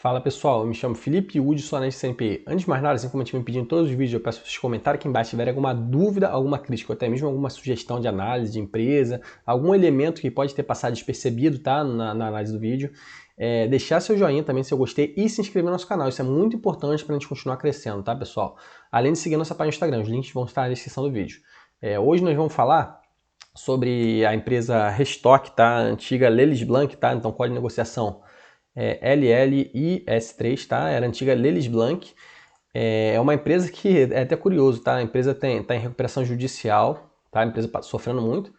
Fala pessoal, eu me chamo Felipe Wood, sou analista CNPq. Antes de mais nada, assim como eu te me pedindo em todos os vídeos, eu peço para vocês comentarem aqui embaixo se tiverem alguma dúvida, alguma crítica, ou até mesmo alguma sugestão de análise de empresa, algum elemento que pode ter passado despercebido, tá, na análise do vídeo. Deixar seu joinha também se eu gostei e se inscrever no nosso canal, isso é muito importante para a gente continuar crescendo, tá pessoal? Além de seguir nossa página no Instagram, os links vão estar na descrição do vídeo. Hoje nós vamos falar sobre a empresa Restock, tá, a antiga Lelis Blanc, tá, então código de negociação LLIS3, tá? Era a antiga Lelis Blanc. É uma empresa que é até curioso, tá? A empresa está em recuperação judicial, tá? A empresa sofrendo muito.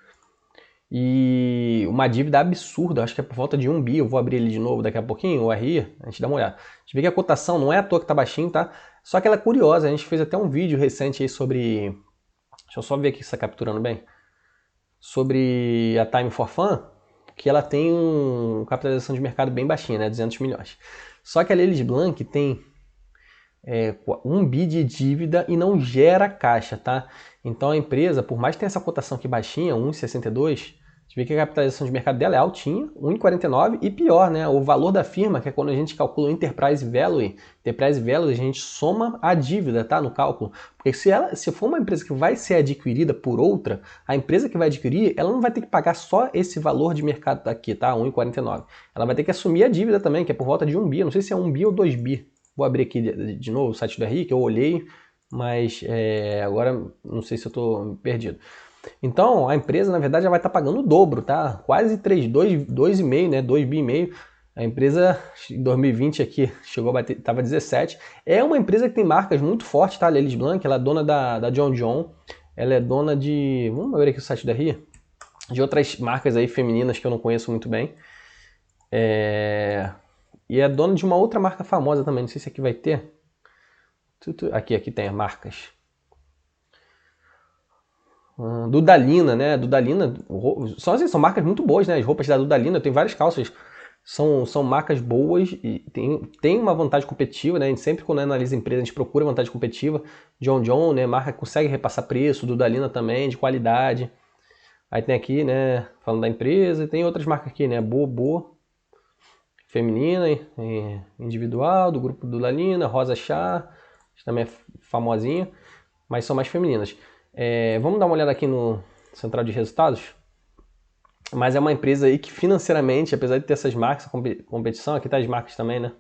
E uma dívida absurda, acho que é por volta de 1 bi. Eu vou abrir ele de novo daqui a pouquinho, o RI, a gente dá uma olhada. A gente vê que a cotação não é à toa que tá baixinho, tá? Só que ela é curiosa, a gente fez até um vídeo recente aí sobre... Deixa eu só ver aqui se está capturando bem. Sobre a Time for Fun, que ela tem uma capitalização de mercado bem baixinha, né? 200 milhões. Só que a Lelis Blanc tem 1 bi de dívida e não gera caixa, tá? Então a empresa, por mais que tenha essa cotação aqui baixinha, 1,62, a gente vê que a capitalização de mercado dela é altinha, 1,49, e pior, né? O valor da firma, que é quando a gente calcula o Enterprise Value, a gente soma a dívida, tá? No cálculo. Porque se for uma empresa que vai ser adquirida por outra, a empresa que vai adquirir, ela não vai ter que pagar só esse valor de mercado daqui, tá? 1,49. Ela vai ter que assumir a dívida também, que é por volta de 1 bi. Eu não sei se é 1 bi ou 2 bi. Vou abrir aqui de novo o site do RI, que eu olhei, mas agora não sei se eu estou perdido. Então, a empresa, na verdade, já vai estar pagando o dobro, tá? Quase 2,5, né? 2 bi e meio. A empresa, em 2020 aqui, chegou a bater, estava 17. É uma empresa que tem marcas muito fortes, tá? A Lelis Blanc, ela é dona da John John. Ela é dona de... Vamos ver aqui o site da RI. De outras marcas aí femininas que eu não conheço muito bem. E é dona de uma outra marca famosa também. Não sei se aqui vai ter. Aqui tem as marcas. Dudalina, né? Dudalina, são marcas muito boas, né? As roupas da Dudalina, eu tenho várias calças, são marcas boas e tem uma vantagem competitiva, né? A gente sempre quando analisa empresa, a gente procura vantagem competitiva. John John, né? Marca que consegue repassar preço, Dudalina também, de qualidade. Aí tem aqui, né? Falando da empresa, e tem outras marcas aqui, né? Bobo, feminina, individual, do grupo Dudalina, Rosa Chá, também é famosinha, mas são mais femininas. Vamos dar uma olhada aqui no central de resultados. Mas é uma empresa aí que financeiramente, apesar de ter essas marcas, competição, aqui tá as marcas também, né?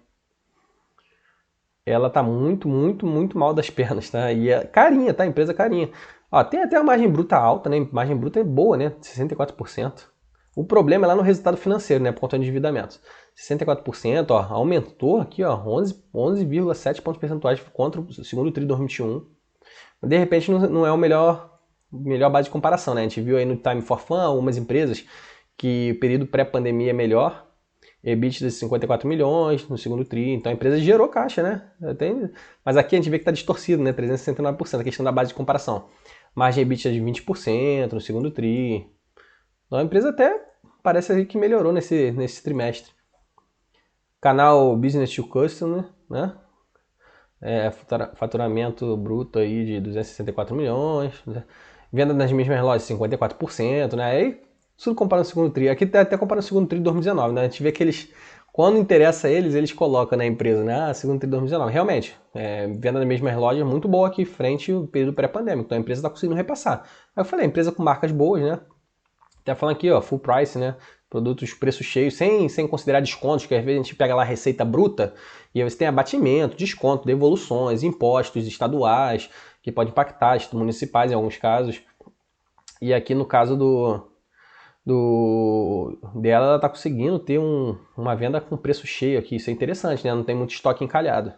Ela tá muito, muito, muito mal das pernas, tá? E é carinha, tá? Empresa carinha. Ó, tem até a margem bruta alta, né? A margem bruta é boa, né? 64%. O problema é lá no resultado financeiro, né? Por conta do endividamento. 64%, ó, aumentou aqui, ó, 11,7 pontos percentuais contra o segundo tri de 2021. De repente não é o melhor base de comparação, né? A gente viu aí no Time for Fun algumas empresas que o período pré-pandemia é melhor, EBITDA de 54 milhões no segundo tri, então a empresa gerou caixa, né? Mas aqui a gente vê que está distorcido, né? 369%, a questão da base de comparação. Margem EBITDA de 20% no segundo tri. Então a empresa até parece que melhorou nesse trimestre. Canal Business to Customer, né? Faturamento bruto aí de 264 milhões, né? Venda nas mesmas lojas 54%, né? Aí tudo comparado no segundo tri. Aqui até comparado no segundo tri de 2019, né? A gente vê que eles, quando interessa a eles colocam na empresa, né? Ah, segundo tri de 2019. Realmente, venda nas mesmas lojas muito boa aqui frente ao período pré-pandêmico. Então a empresa está conseguindo repassar. Aí eu falei, empresa com marcas boas, né? Até falando aqui, ó, full price, né? Produtos preço cheio, sem considerar descontos, que às vezes a gente pega lá a receita bruta e aí você tem abatimento, desconto, devoluções, impostos estaduais, que pode impactar, municipais em alguns casos. E aqui no caso dela, ela está conseguindo ter uma venda com preço cheio aqui. Isso é interessante, né? Não tem muito estoque encalhado.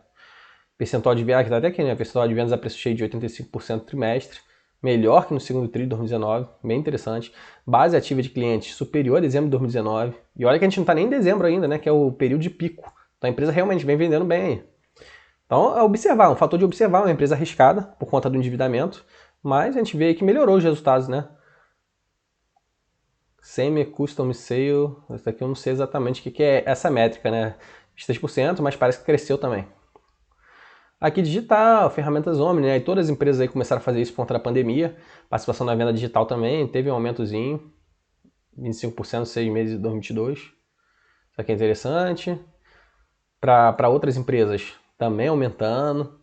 Percentual de vendas, que tá até aqui, né? Percentual de vendas a preço cheio de 85% no trimestre. Melhor que no segundo tri de 2019, bem interessante. Base ativa de clientes superior a dezembro de 2019. E olha que a gente não está nem em dezembro ainda, né? Que é o período de pico. Então a empresa realmente vem vendendo bem aí. Então é observar, um fator de observar, uma empresa arriscada por conta do endividamento, mas a gente vê aí que melhorou os resultados, né? Semi-custom sale, isso aqui eu não sei exatamente o que é essa métrica, né? 3%, mas parece que cresceu também. Aqui digital, ferramentas Omni, né? E todas as empresas aí começaram a fazer isso por conta da pandemia. Participação na venda digital também, teve um aumentozinho, 25% em 6 meses de 2022. Isso aqui é interessante. para outras empresas também aumentando,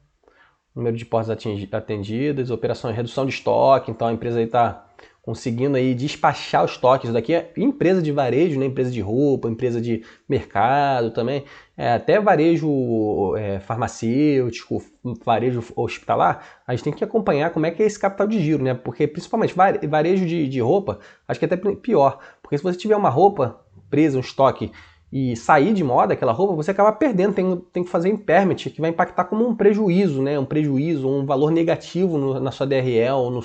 número de portas atendidas, operações, redução de estoque, então a empresa aí está conseguindo aí despachar os estoques. Isso daqui é empresa de varejo, né? Empresa de roupa, empresa de mercado também, até varejo farmacêutico, varejo hospitalar, a gente tem que acompanhar como é que é esse capital de giro, né? Porque principalmente varejo de roupa, acho que é até pior, porque se você tiver uma roupa presa, um estoque, e sair de moda aquela roupa, você acaba perdendo, tem que fazer impairment, que vai impactar como um prejuízo, né? Um prejuízo, um valor negativo na sua DRE ou no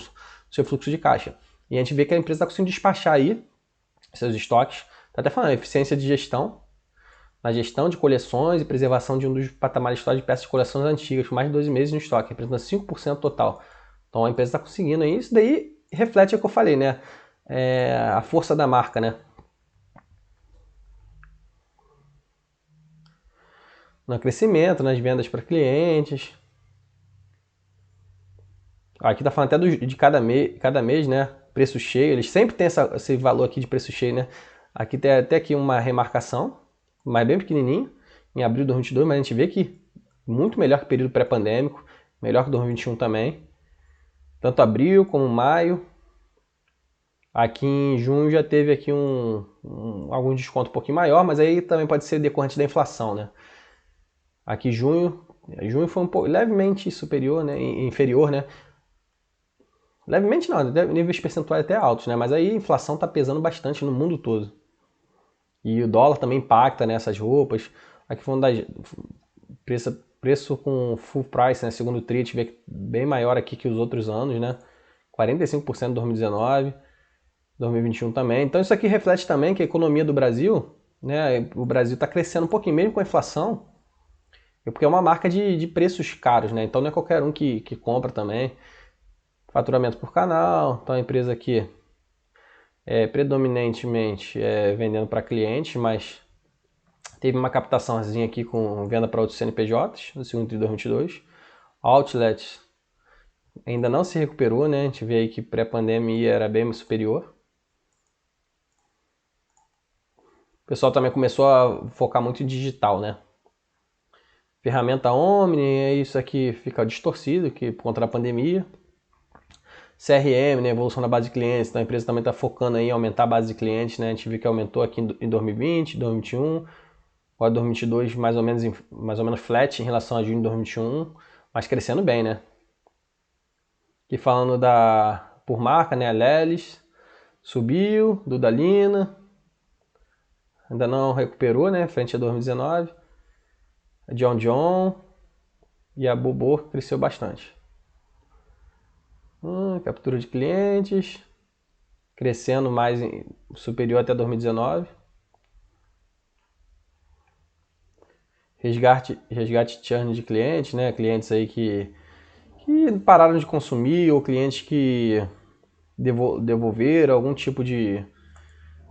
seu fluxo de caixa. E a gente vê que a empresa está conseguindo despachar aí seus estoques. Está até falando, eficiência de gestão, na gestão de coleções e preservação de um dos patamares de peças de coleções antigas, com mais de 12 meses no estoque, representando 5% total. Então a empresa está conseguindo aí, isso daí reflete o que eu falei, né? A força da marca, né? No crescimento, nas vendas para clientes. Aqui está falando até de cada mês, né? Preço cheio, eles sempre têm esse valor aqui de preço cheio, né? Aqui tem até aqui uma remarcação, mas bem pequenininho, em abril de 2022, mas a gente vê que muito melhor que o período pré-pandêmico, melhor que 2021 também. Tanto abril como maio. Aqui em junho já teve aqui algum desconto um pouquinho maior, mas aí também pode ser decorrente da inflação, né? Aqui junho foi um pouco levemente superior, né? Inferior, né? Levemente não, níveis percentuais até altos, né? Mas aí a inflação está pesando bastante no mundo todo. E o dólar também impacta nessas roupas. Aqui falando das preço com full price, né? Segundo o TRI, a gente vê bem maior aqui que os outros anos, né? 45% em 2019, 2021 também. Então isso aqui reflete também que a economia do Brasil, né? O Brasil está crescendo um pouquinho, mesmo com a inflação, porque é uma marca de preços caros, né? Então não é qualquer um que compra também. Faturamento por canal, então a empresa aqui predominantemente vendendo para clientes, mas teve uma captaçãozinha aqui com venda para outros CNPJs no segundo TRI de 2022. Outlets ainda não se recuperou, né? A gente vê aí que pré-pandemia era bem superior. O pessoal também começou a focar muito em digital, né? Ferramenta Omni, isso aqui fica distorcido que por conta da pandemia. CRM, né, evolução da base de clientes, então a empresa também está focando aí em aumentar a base de clientes, né, a gente viu que aumentou aqui em 2020, 2021, agora 2022 mais ou menos flat em relação a junho de 2021, mas crescendo bem, né. Aqui falando por marca, né, a Lelis subiu, Dudalina, ainda não recuperou, né, frente a 2019, a John John e a Bobo cresceu bastante. Captura de clientes, crescendo mais superior até 2019. Resgate churn de clientes, né? Clientes aí que pararam de consumir ou clientes que devolveram algum tipo de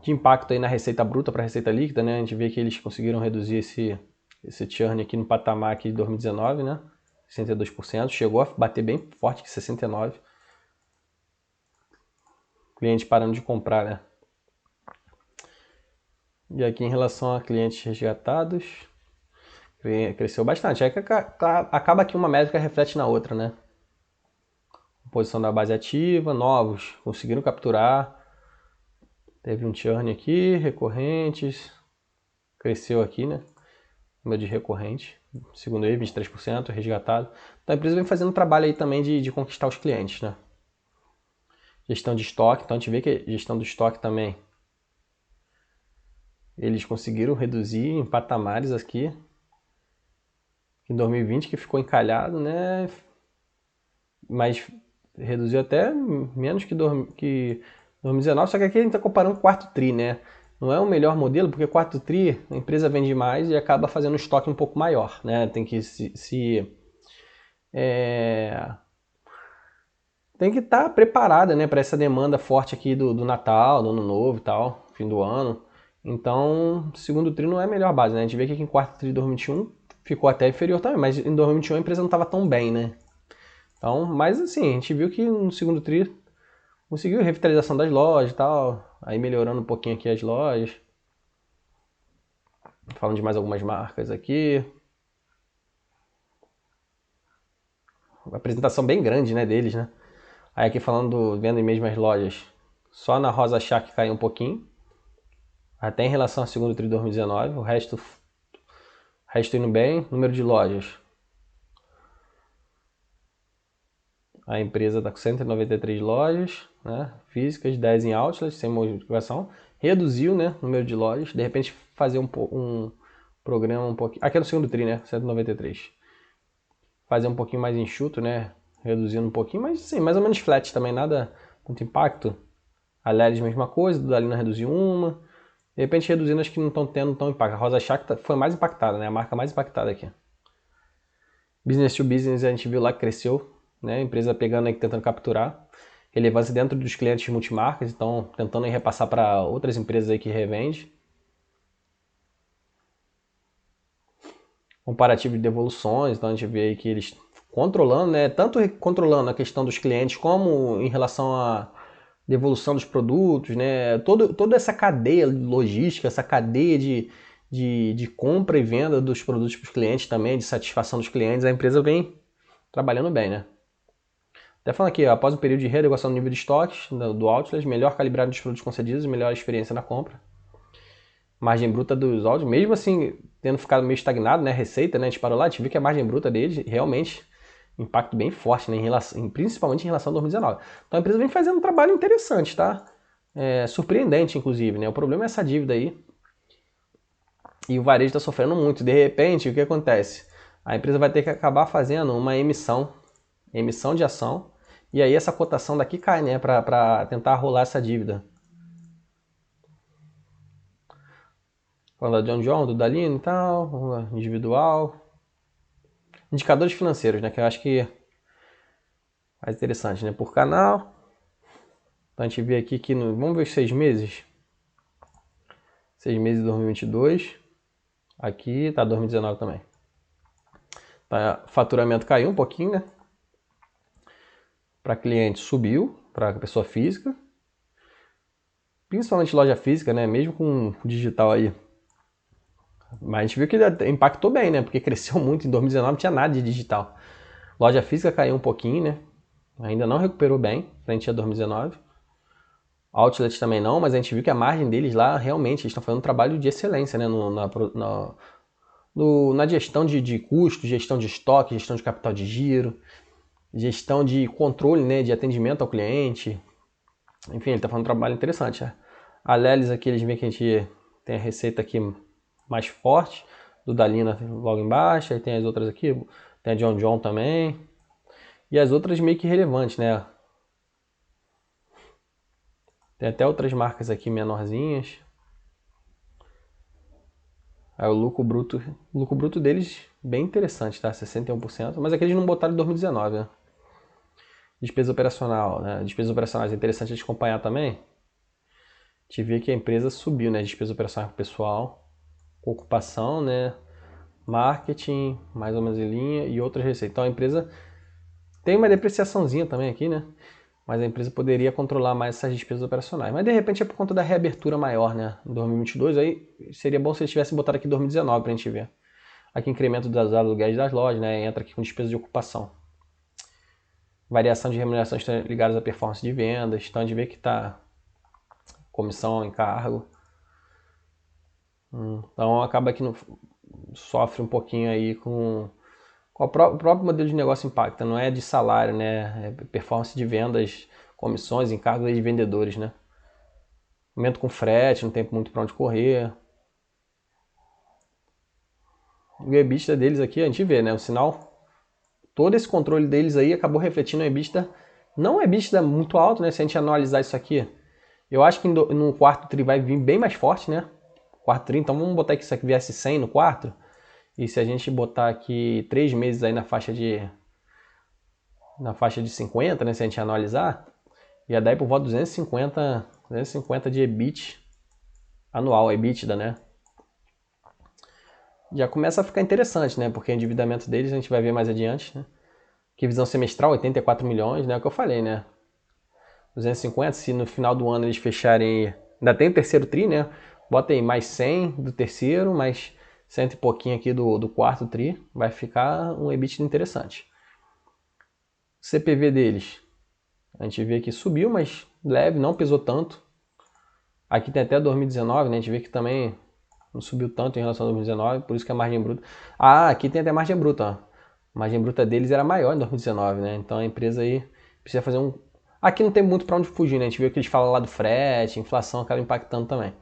impacto aí na receita bruta para a receita líquida, né? A gente vê que eles conseguiram reduzir esse churn aqui no patamar aqui de 2019, né? 62%, chegou a bater bem forte que 69%. Cliente parando de comprar, né? E aqui em relação a clientes resgatados, cresceu bastante. Aí acaba que uma métrica reflete na outra, né? Posição da base ativa, novos conseguiram capturar. Teve um churn aqui, recorrentes, cresceu aqui, né? Número de recorrente, segundo ele, 23%, resgatado. Então a empresa vem fazendo trabalho aí também de conquistar os clientes, né? Gestão de estoque, então a gente vê que a gestão do estoque também, eles conseguiram reduzir em patamares aqui. Em 2020 que ficou encalhado, né? Mas reduziu até menos que 2019, só que aqui a gente está comparando o quarto TRI, né? Não é o melhor modelo, porque quarto TRI a empresa vende mais e acaba fazendo um estoque um pouco maior, né? Tem que tem que estar preparada, né, para essa demanda forte aqui do Natal, do Ano Novo e tal, fim do ano. Então, segundo TRI não é a melhor base, né? A gente vê que aqui em quarto TRI de 2021 ficou até inferior também, mas em 2021 a empresa não estava tão bem, né? Então, mas assim, a gente viu que no segundo TRI conseguiu a revitalização das lojas e tal, aí melhorando um pouquinho aqui as lojas. Falando de mais algumas marcas aqui. Uma apresentação bem grande, né, deles, né? Aí aqui falando, vendo em mesmas lojas, só na Rosa Chá que caiu um pouquinho. Até em relação ao segundo tri de 2019, o resto indo bem. Número de lojas. A empresa está com 193 lojas, né, físicas, 10 em outlets, sem modificação. Reduziu, né, o número de lojas. De repente fazer um programa um pouquinho... Aqui é no segundo tri, né, 193. Fazer um pouquinho mais enxuto, né, reduzindo um pouquinho, mas sim, mais ou menos flat também, nada muito impacto. A Lelis, mesma coisa, do Dalina reduziu uma. De repente reduzindo, acho que não estão tendo tão impacto. A Rosa Chá foi mais impactada, né, a marca mais impactada aqui. Business to business a gente viu lá que cresceu, né? A empresa pegando aí, tentando capturar relevância dentro dos clientes multimarcas, então tentando aí repassar para outras empresas aí que revende. Comparativo de devoluções, então a gente vê aí que eles controlando, né? Tanto controlando a questão dos clientes como em relação à devolução dos produtos, né? Toda essa cadeia logística, essa cadeia de compra e venda dos produtos para os clientes também, de satisfação dos clientes, a empresa vem trabalhando bem, né? Até falando aqui, após um período de readequação do nível de estoques do Outlet, melhor calibrado dos produtos concedidos e melhor experiência na compra. Margem bruta dos áudios, mesmo assim, tendo ficado meio estagnado, né? Receita, né? A gente parou lá, a gente viu que a margem bruta deles realmente impacto bem forte, né? Principalmente em relação a 2019. Então a empresa vem fazendo um trabalho interessante, tá? Surpreendente, inclusive, né? O problema é essa dívida aí. E o varejo está sofrendo muito. De repente, o que acontece? A empresa vai ter que acabar fazendo uma emissão de ação. E aí essa cotação daqui cai, né? Para tentar rolar essa dívida. Falando da John, do Dalino e tal, individual. Indicadores financeiros, né? Que eu acho que é mais interessante, né? Por canal. Então a gente vê aqui que vamos ver os 6 meses. 6 meses de 2022. Aqui tá 2019 também. Tá, faturamento caiu um pouquinho, né? Para cliente subiu, para pessoa física. Principalmente loja física, né? Mesmo com o digital aí. Mas a gente viu que impactou bem, né? Porque cresceu muito. Em 2019 não tinha nada de digital. Loja física caiu um pouquinho, né? Ainda não recuperou bem, frente a 2019. Outlet também não, mas a gente viu que a margem deles lá, realmente, eles estão fazendo um trabalho de excelência, né? Na gestão de custos, gestão de estoque, gestão de capital de giro, gestão de controle, né? De atendimento ao cliente. Enfim, ele está fazendo um trabalho interessante. Né? A Lelis aqui, eles veem que a gente tem a receita aqui mais forte, do Dalina logo embaixo, aí tem as outras aqui, tem a John também, e as outras meio que relevantes, né? Tem até outras marcas aqui menorzinhas. Aí o lucro bruto deles bem interessante, tá? 61%, mas aqui eles não botaram em 2019, né? Despesa operacional, né? Despesas operacionais é interessante a gente acompanhar também. A gente vê que a empresa subiu, né? Despesa operacional com pessoal, ocupação, né? Marketing, mais ou menos em linha, e outras receitas. Então a empresa tem uma depreciaçãozinha também aqui, né? Mas a empresa poderia controlar mais essas despesas operacionais. Mas de repente é por conta da reabertura maior, né? Em 2022, aí seria bom se eles tivessem botado aqui em 2019 pra gente ver. Aqui incremento dos aluguéis das lojas, né? Entra aqui com despesa de ocupação. Variação de remunerações ligadas à performance de vendas. Então a gente vê que tá comissão, encargo. Então acaba que sofre um pouquinho aí com o próprio modelo de negócio impacta, não é de salário, né? É performance de vendas, comissões, encargos de vendedores, né? Aumento com frete, não tem muito para onde correr. O EBITDA deles aqui, a gente vê, né? O sinal, todo esse controle deles aí acabou refletindo no EBITDA. Não é EBITDA muito alto, né? Se a gente analisar isso aqui, eu acho que no quarto tri vai vir bem mais forte, né? Quarto tri, então vamos botar que isso aqui viesse 100 no quarto. E se a gente botar aqui 3 meses aí na faixa de 50, né? Se a gente analisar, ia dar aí por volta de 250 de EBIT anual, EBITDA, né? Já começa a ficar interessante, né? Porque o endividamento deles a gente vai ver mais adiante, né? Que visão semestral, 84 milhões, né? É o que eu falei, né? 250, se no final do ano eles fecharem... Ainda tem o terceiro tri, né? Bota aí mais 100 do terceiro, mais 100 e pouquinho aqui do quarto tri, vai ficar um EBITDA interessante. CPV deles, a gente vê que subiu, mas leve, não pesou tanto. Aqui tem até 2019, né? A gente vê que também não subiu tanto em relação a 2019, por isso que a margem bruta... Ah, aqui tem até margem bruta, ó. A margem bruta deles era maior em 2019, né? Então a empresa aí precisa fazer um... Aqui não tem muito para onde fugir, né? A gente viu que eles falam lá do frete, inflação acaba impactando também.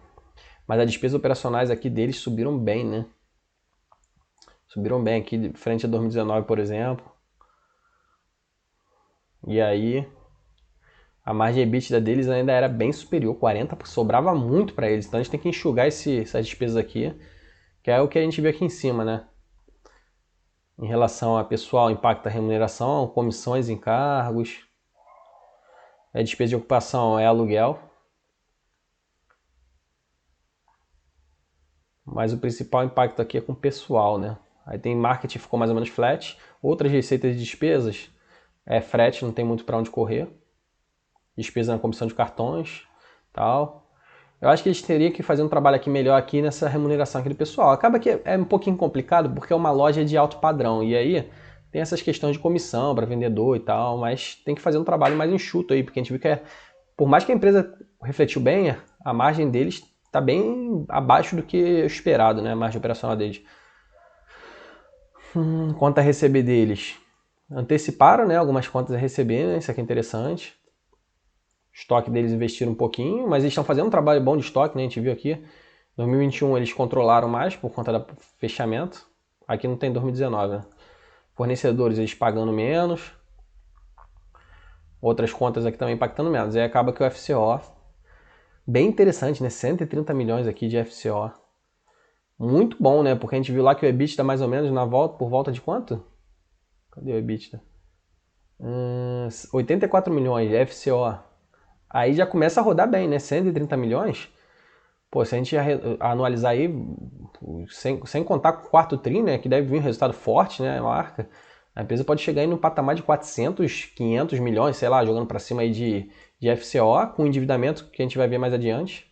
Mas as despesas operacionais aqui deles subiram bem, né? Subiram bem aqui, frente a 2019, por exemplo. E aí, a margem EBITDA deles ainda era bem superior, 40%, sobrava muito para eles. Então a gente tem que enxugar essas despesas aqui, que é o que a gente vê aqui em cima, né? Em relação a pessoal, impacta a remuneração, comissões, encargos, despesa de ocupação, é aluguel. Mas o principal impacto aqui é com o pessoal, né? Aí tem marketing, ficou mais ou menos flat. Outras receitas de despesas, frete, não tem muito para onde correr. Despesa na comissão de cartões, tal. Eu acho que eles teriam que fazer um trabalho aqui melhor aqui nessa remuneração aqui do pessoal. Acaba que é um pouquinho complicado porque é uma loja de alto padrão. E aí tem essas questões de comissão para vendedor e tal, mas tem que fazer um trabalho mais enxuto aí, porque a gente viu que por mais que a empresa refletiu bem, a margem deles está bem abaixo do que esperado, né? A margem operacional deles. Quanto a receber deles, anteciparam, né? Algumas contas a receber, né? Isso aqui é interessante. O estoque deles investiram um pouquinho, mas eles estão fazendo um trabalho bom de estoque, né? A gente viu aqui. Em 2021 eles controlaram mais por conta do fechamento. Aqui não tem 2019, né? Fornecedores eles pagando menos. Outras contas aqui também impactando menos. Aí acaba que o FCO, bem interessante, né? 130 milhões aqui de FCO. Muito bom, né? Porque a gente viu lá que o EBITDA mais ou menos por volta de quanto? Cadê o EBITDA? 84 milhões de FCO. Aí já começa a rodar bem, né? 130 milhões. Pô, se a gente anualizar aí, sem contar com o quarto tri, né? Que deve vir um resultado forte, né? A marca. A empresa pode chegar aí no patamar de 400, 500 milhões, sei lá, jogando para cima aí de FCO, com endividamento que a gente vai ver mais adiante.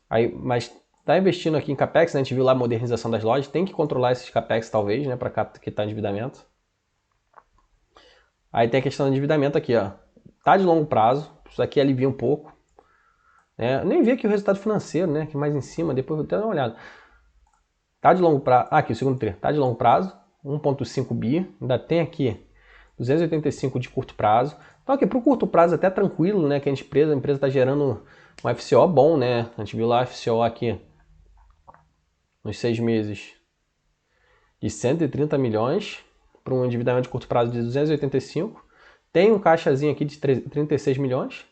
Aí, mas tá investindo aqui em CAPEX, né? A gente viu lá a modernização das lojas, tem que controlar esses CAPEX talvez, né? Para quitar endividamento. Aí tem a questão do endividamento aqui, ó. Tá de longo prazo, isso aqui alivia um pouco. Eu nem vi aqui o resultado financeiro, né? Aqui mais em cima, depois vou até dar uma olhada. Tá de longo prazo. Aqui, o segundo tri. Tá de longo prazo, 1,5 bi. Ainda tem aqui 285 de curto prazo. Então aqui pro curto prazo até tranquilo, né? Que a empresa está gerando um FCO bom, né? A gente viu lá o FCO aqui nos 6 meses de 130 milhões para um endividamento de curto prazo de 285. Tem um caixazinho aqui de 36 milhões.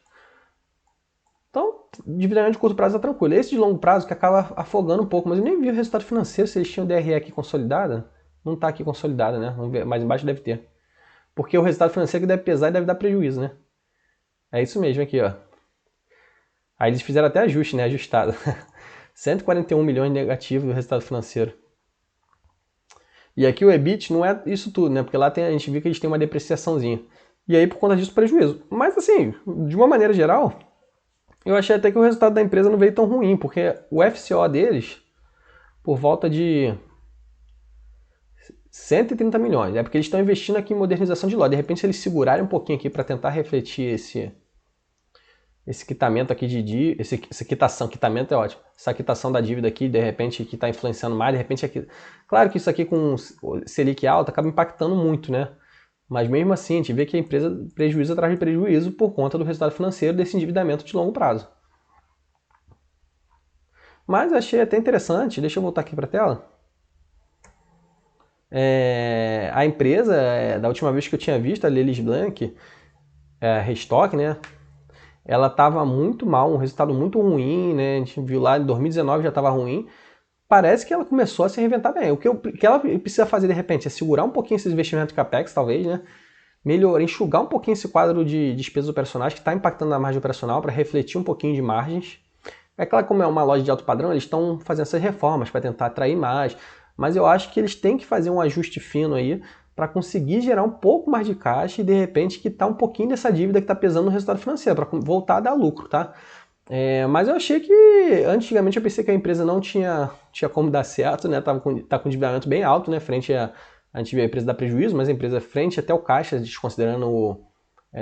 Então, endividamento de curto prazo é tranquilo. Esse de longo prazo que acaba afogando um pouco, mas eu nem vi o resultado financeiro, se eles tinham o DRE aqui consolidada. Não está aqui consolidada, né? Vamos ver, mais embaixo deve ter. Porque o resultado financeiro que deve pesar e deve dar prejuízo, né? É isso mesmo aqui, ó. Aí eles fizeram até ajuste, né? Ajustado. 141 milhões negativo do resultado financeiro. E aqui o EBIT não é isso tudo, né? Porque lá a gente viu que eles têm uma depreciaçãozinha. E aí, por conta disso, prejuízo. Mas assim, de uma maneira geral, eu achei até que o resultado da empresa não veio tão ruim, porque o FCO deles, por volta de 130 milhões. É porque eles estão investindo aqui em modernização de loja. De repente, se eles segurarem um pouquinho aqui para tentar refletir esse quitamento aqui essa quitação, quitamento é ótimo. Essa quitação da dívida aqui, de repente, que está influenciando mais, de repente aqui. Claro que isso aqui com Selic alta acaba impactando muito, né? Mas mesmo assim, a gente vê que a empresa prejuízo atrás de prejuízo por conta do resultado financeiro desse endividamento de longo prazo. Mas achei até interessante, deixa eu voltar aqui para a tela. A empresa, da última vez que eu tinha visto, a Lelis Blanc, Restock, né? Ela estava muito mal, um resultado muito ruim, né? A gente viu lá em 2019 já estava ruim. Parece que ela começou a se reinventar bem. O que ela precisa fazer de repente é segurar um pouquinho esses investimentos de CAPEX, talvez, né? Melhorar, enxugar um pouquinho esse quadro de despesas operacionais que está impactando na margem operacional para refletir um pouquinho de margens. É claro que como é uma loja de alto padrão, eles estão fazendo essas reformas para tentar atrair mais, mas eu acho que eles têm que fazer um ajuste fino aí para conseguir gerar um pouco mais de caixa e de repente quitar um pouquinho dessa dívida que está pesando no resultado financeiro, para voltar a dar lucro, tá? Mas eu achei que, antigamente eu pensei que a empresa não tinha como dar certo, né? Tá com endividamento bem alto, né? A gente vê a empresa dar prejuízo, mas a empresa frente até o caixa, desconsiderando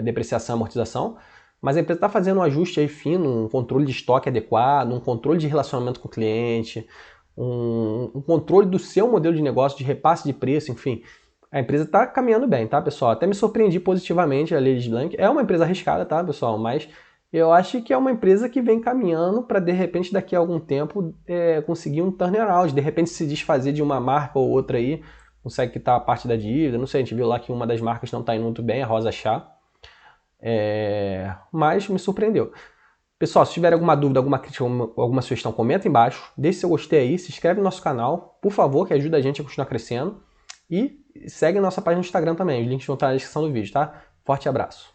depreciação e amortização. Mas a empresa está fazendo um ajuste aí fino, um controle de estoque adequado, um controle de relacionamento com o cliente, um controle do seu modelo de negócio, de repasse de preço, enfim. A empresa está caminhando bem, tá, pessoal? Até me surpreendi positivamente a Ladies Blank. É uma empresa arriscada, tá, pessoal? Mas eu acho que é uma empresa que vem caminhando para, de repente, daqui a algum tempo, conseguir um turnaround. De repente, se desfazer de uma marca ou outra aí, consegue quitar a parte da dívida. Não sei, a gente viu lá que uma das marcas não está indo muito bem, a Rosa Chá. Mas me surpreendeu. Pessoal, se tiver alguma dúvida, alguma crítica, alguma sugestão, comenta embaixo. Deixe seu gostei aí, se inscreve no nosso canal, por favor, que ajuda a gente a continuar crescendo. E segue a nossa página no Instagram também, os links vão estar na descrição do vídeo, tá? Forte abraço.